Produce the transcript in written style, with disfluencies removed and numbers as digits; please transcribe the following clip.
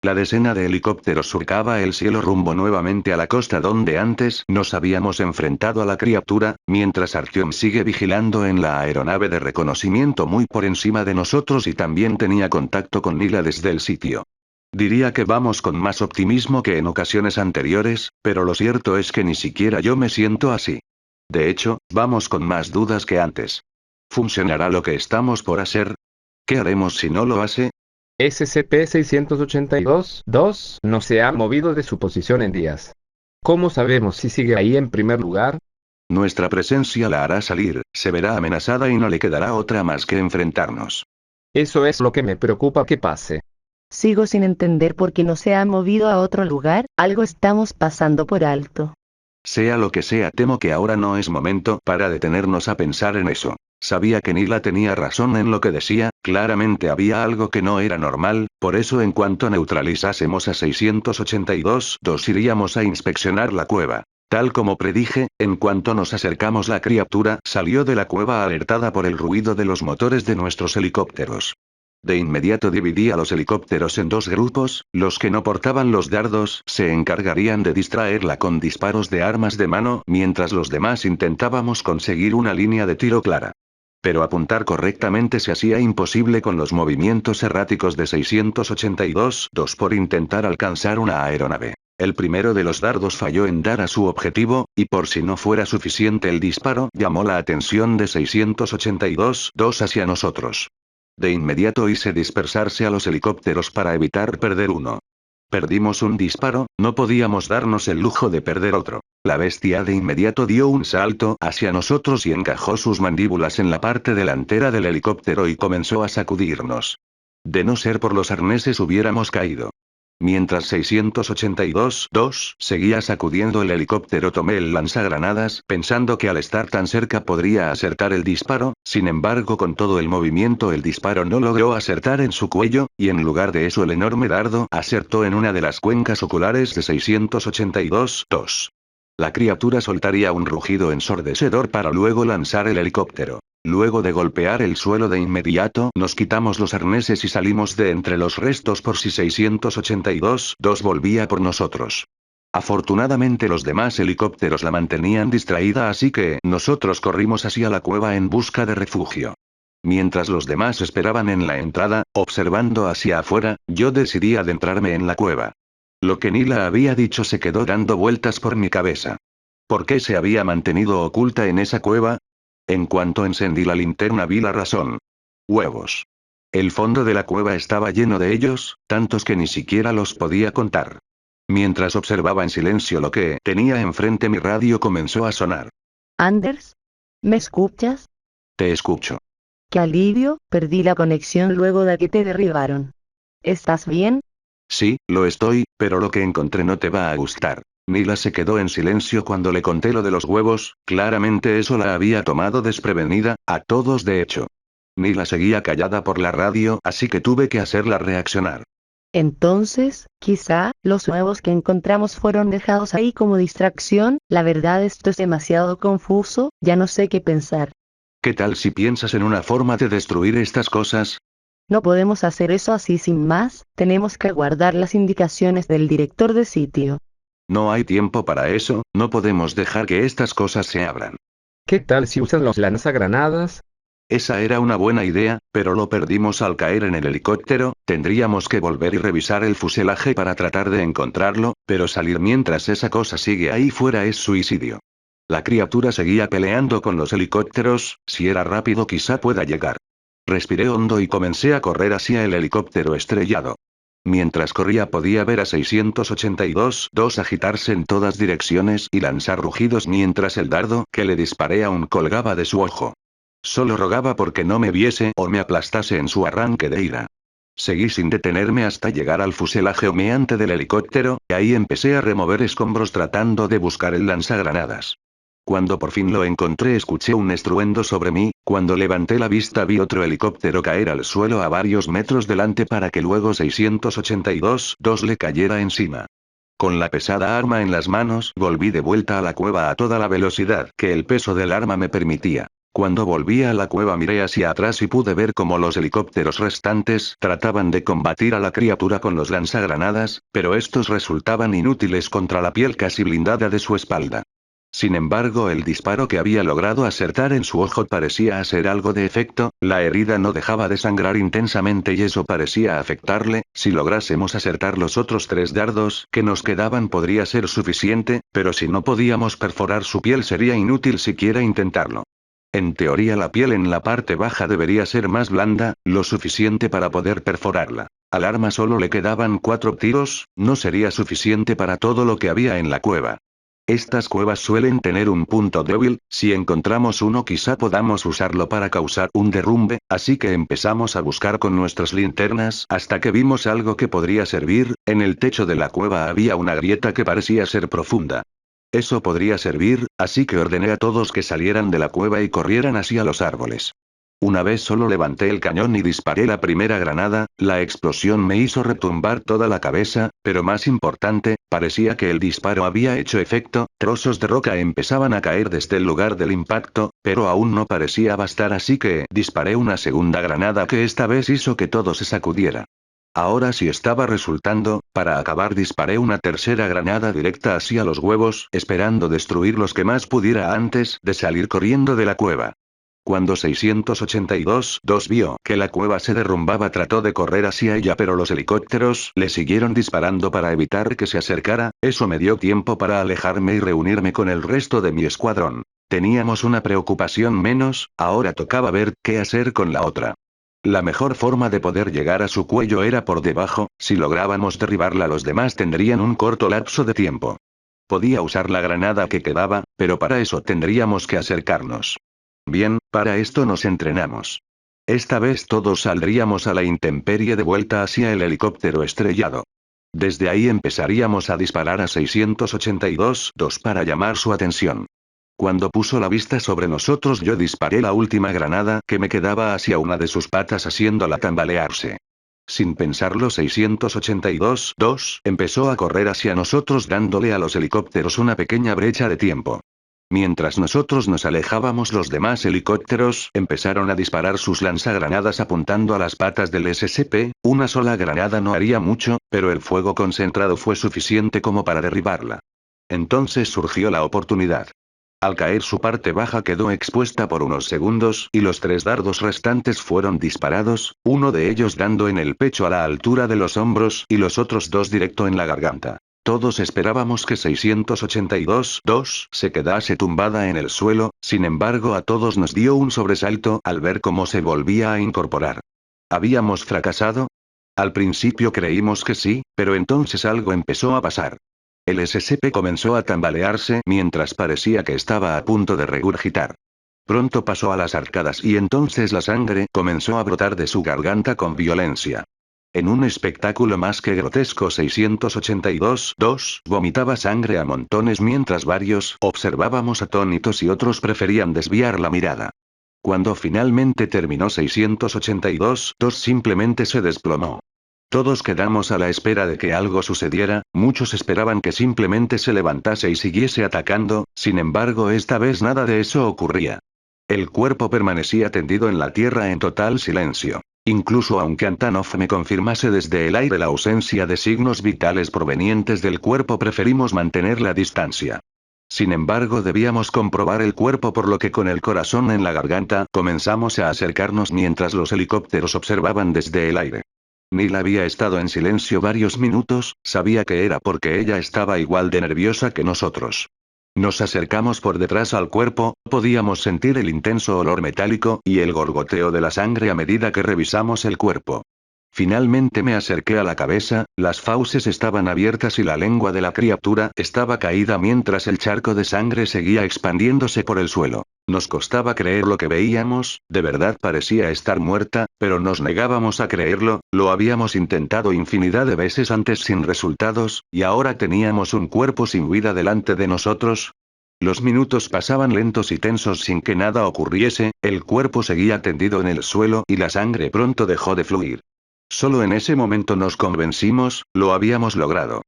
La decena de helicópteros surcaba el cielo rumbo nuevamente a la costa donde antes nos habíamos enfrentado a la criatura, mientras Artyom sigue vigilando en la aeronave de reconocimiento muy por encima de nosotros y también tenía contacto con Nila desde el sitio. Diría que vamos con más optimismo que en ocasiones anteriores, pero lo cierto es que ni siquiera yo me siento así. De hecho, vamos con más dudas que antes. ¿Funcionará lo que estamos por hacer? ¿Qué haremos si no lo hace? SCP-682-2 no se ha movido de su posición en días. ¿Cómo sabemos si sigue ahí en primer lugar? Nuestra presencia la hará salir, se verá amenazada y no le quedará otra más que enfrentarnos. Eso es lo que me preocupa que pase. Sigo sin entender por qué no se ha movido a otro lugar, algo estamos pasando por alto. Sea lo que sea, temo que ahora no es momento para detenernos a pensar en eso. Sabía que Nila tenía razón en lo que decía, claramente había algo que no era normal, por eso en cuanto neutralizásemos a 682-2 iríamos a inspeccionar la cueva. Tal como predije, en cuanto nos acercamos la criatura salió de la cueva alertada por el ruido de los motores de nuestros helicópteros. De inmediato dividí a los helicópteros en dos grupos, los que no portaban los dardos se encargarían de distraerla con disparos de armas de mano, mientras los demás intentábamos conseguir una línea de tiro clara. Pero apuntar correctamente se hacía imposible con los movimientos erráticos de 682-2 por intentar alcanzar una aeronave. El primero de los dardos falló en dar a su objetivo, y por si no fuera suficiente el disparo llamó la atención de 682-2 hacia nosotros. De inmediato hice dispersarse a los helicópteros para evitar perder uno. Perdimos un disparo, no podíamos darnos el lujo de perder otro. La bestia de inmediato dio un salto hacia nosotros y encajó sus mandíbulas en la parte delantera del helicóptero y comenzó a sacudirnos. De no ser por los arneses hubiéramos caído. Mientras 682-2 seguía sacudiendo el helicóptero, tomé el lanzagranadas pensando que al estar tan cerca podría acertar el disparo, sin embargo con todo el movimiento el disparo no logró acertar en su cuello, y en lugar de eso el enorme dardo acertó en una de las cuencas oculares de 682-2. La criatura soltaría un rugido ensordecedor para luego lanzar el helicóptero. Luego de golpear el suelo de inmediato, nos quitamos los arneses y salimos de entre los restos por si 682-2 volvía por nosotros. Afortunadamente los demás helicópteros la mantenían distraída, así que nosotros corrimos hacia la cueva en busca de refugio. Mientras los demás esperaban en la entrada, observando hacia afuera, yo decidí adentrarme en la cueva. Lo que Nila había dicho se quedó dando vueltas por mi cabeza. ¿Por qué se había mantenido oculta en esa cueva? En cuanto encendí la linterna vi la razón. Huevos. El fondo de la cueva estaba lleno de ellos, tantos que ni siquiera los podía contar. Mientras observaba en silencio lo que tenía enfrente, mi radio comenzó a sonar. Anders, ¿me escuchas? Te escucho. Qué alivio, perdí la conexión luego de que te derribaron. ¿Estás bien? Sí, lo estoy, pero lo que encontré no te va a gustar. Nila se quedó en silencio cuando le conté lo de los huevos, claramente eso la había tomado desprevenida, a todos de hecho. Nila seguía callada por la radio, así que tuve que hacerla reaccionar. Entonces, quizá, los huevos que encontramos fueron dejados ahí como distracción. La verdad, esto es demasiado confuso, ya no sé qué pensar. ¿Qué tal si piensas en una forma de destruir estas cosas? No podemos hacer eso así sin más, tenemos que guardar las indicaciones del director de sitio. No hay tiempo para eso, no podemos dejar que estas cosas se abran. ¿Qué tal si usan los lanzagranadas? Esa era una buena idea, pero lo perdimos al caer en el helicóptero. Tendríamos que volver y revisar el fuselaje para tratar de encontrarlo, pero salir mientras esa cosa sigue ahí fuera es suicidio. La criatura seguía peleando con los helicópteros, si era rápido quizá pueda llegar. Respiré hondo y comencé a correr hacia el helicóptero estrellado. Mientras corría podía ver a 682-2 agitarse en todas direcciones y lanzar rugidos mientras el dardo que le disparé aún colgaba de su ojo. Solo rogaba porque no me viese o me aplastase en su arranque de ira. Seguí sin detenerme hasta llegar al fuselaje humeante del helicóptero, y ahí empecé a remover escombros tratando de buscar el lanzagranadas. Cuando por fin lo encontré escuché un estruendo sobre mí, cuando levanté la vista vi otro helicóptero caer al suelo a varios metros delante para que luego 682-2 le cayera encima. Con la pesada arma en las manos volví de vuelta a la cueva a toda la velocidad que el peso del arma me permitía. Cuando volví a la cueva miré hacia atrás y pude ver cómo los helicópteros restantes trataban de combatir a la criatura con los lanzagranadas, pero estos resultaban inútiles contra la piel casi blindada de su espalda. Sin embargo, el disparo que había logrado acertar en su ojo parecía hacer algo de efecto, la herida no dejaba de sangrar intensamente y eso parecía afectarle. Si lográsemos acertar los otros 3 dardos que nos quedaban podría ser suficiente, pero si no podíamos perforar su piel sería inútil siquiera intentarlo. En teoría la piel en la parte baja debería ser más blanda, lo suficiente para poder perforarla. Al arma solo le quedaban 4 tiros, no sería suficiente para todo lo que había en la cueva. Estas cuevas suelen tener un punto débil, si encontramos uno quizá podamos usarlo para causar un derrumbe, así que empezamos a buscar con nuestras linternas hasta que vimos algo que podría servir. En el techo de la cueva había una grieta que parecía ser profunda. Eso podría servir, así que ordené a todos que salieran de la cueva y corrieran hacia los árboles. Una vez solo levanté el cañón y disparé la primera granada, la explosión me hizo retumbar toda la cabeza, pero más importante, parecía que el disparo había hecho efecto, trozos de roca empezaban a caer desde el lugar del impacto, pero aún no parecía bastar así que disparé una segunda granada que esta vez hizo que todo se sacudiera. Ahora sí estaba resultando, para acabar disparé una tercera granada directa hacia los huevos, esperando destruir los que más pudiera antes de salir corriendo de la cueva. Cuando 682-2 vio que la cueva se derrumbaba trató de correr hacia ella pero los helicópteros le siguieron disparando para evitar que se acercara, eso me dio tiempo para alejarme y reunirme con el resto de mi escuadrón. Teníamos una preocupación menos, ahora tocaba ver qué hacer con la otra. La mejor forma de poder llegar a su cuello era por debajo, si lográbamos derribarla los demás tendrían un corto lapso de tiempo. Podía usar la granada que quedaba, pero para eso tendríamos que acercarnos. Bien, para esto nos entrenamos. Esta vez todos saldríamos a la intemperie de vuelta hacia el helicóptero estrellado. Desde ahí empezaríamos a disparar a 682-2 para llamar su atención. Cuando puso la vista sobre nosotros yo disparé la última granada que me quedaba hacia una de sus patas haciéndola tambalearse. Sin pensarlo 682-2 empezó a correr hacia nosotros dándole a los helicópteros una pequeña brecha de tiempo. Mientras nosotros nos alejábamos los demás helicópteros empezaron a disparar sus lanzagranadas apuntando a las patas del SCP, una sola granada no haría mucho, pero el fuego concentrado fue suficiente como para derribarla. Entonces surgió la oportunidad. Al caer su parte baja quedó expuesta por unos segundos y los 3 dardos restantes fueron disparados, uno de ellos dando en el pecho a la altura de los hombros y los otros 2 directo en la garganta. Todos esperábamos que 682-2 se quedase tumbada en el suelo, sin embargo a todos nos dio un sobresalto al ver cómo se volvía a incorporar. ¿Habíamos fracasado? Al principio creímos que sí, pero entonces algo empezó a pasar. El SCP comenzó a tambalearse mientras parecía que estaba a punto de regurgitar. Pronto pasó a las arcadas y entonces la sangre comenzó a brotar de su garganta con violencia. En un espectáculo más que grotesco 682-2 vomitaba sangre a montones mientras varios observábamos atónitos y otros preferían desviar la mirada. Cuando finalmente terminó 682-2 simplemente se desplomó. Todos quedamos a la espera de que algo sucediera, muchos esperaban que simplemente se levantase y siguiese atacando, sin embargo esta vez nada de eso ocurría. El cuerpo permanecía tendido en la tierra en total silencio. Incluso aunque Antonov me confirmase desde el aire la ausencia de signos vitales provenientes del cuerpo preferimos mantener la distancia. Sin embargo debíamos comprobar el cuerpo por lo que con el corazón en la garganta comenzamos a acercarnos mientras los helicópteros observaban desde el aire. Neil había estado en silencio varios minutos, sabía que era porque ella estaba igual de nerviosa que nosotros. Nos acercamos por detrás al cuerpo, podíamos sentir el intenso olor metálico y el gorgoteo de la sangre a medida que revisamos el cuerpo. Finalmente me acerqué a la cabeza, las fauces estaban abiertas y la lengua de la criatura estaba caída mientras el charco de sangre seguía expandiéndose por el suelo. Nos costaba creer lo que veíamos, de verdad parecía estar muerta, pero nos negábamos a creerlo, lo habíamos intentado infinidad de veces antes sin resultados, y ahora teníamos un cuerpo sin vida delante de nosotros. Los minutos pasaban lentos y tensos sin que nada ocurriese, el cuerpo seguía tendido en el suelo y la sangre pronto dejó de fluir. Solo en ese momento nos convencimos, lo habíamos logrado.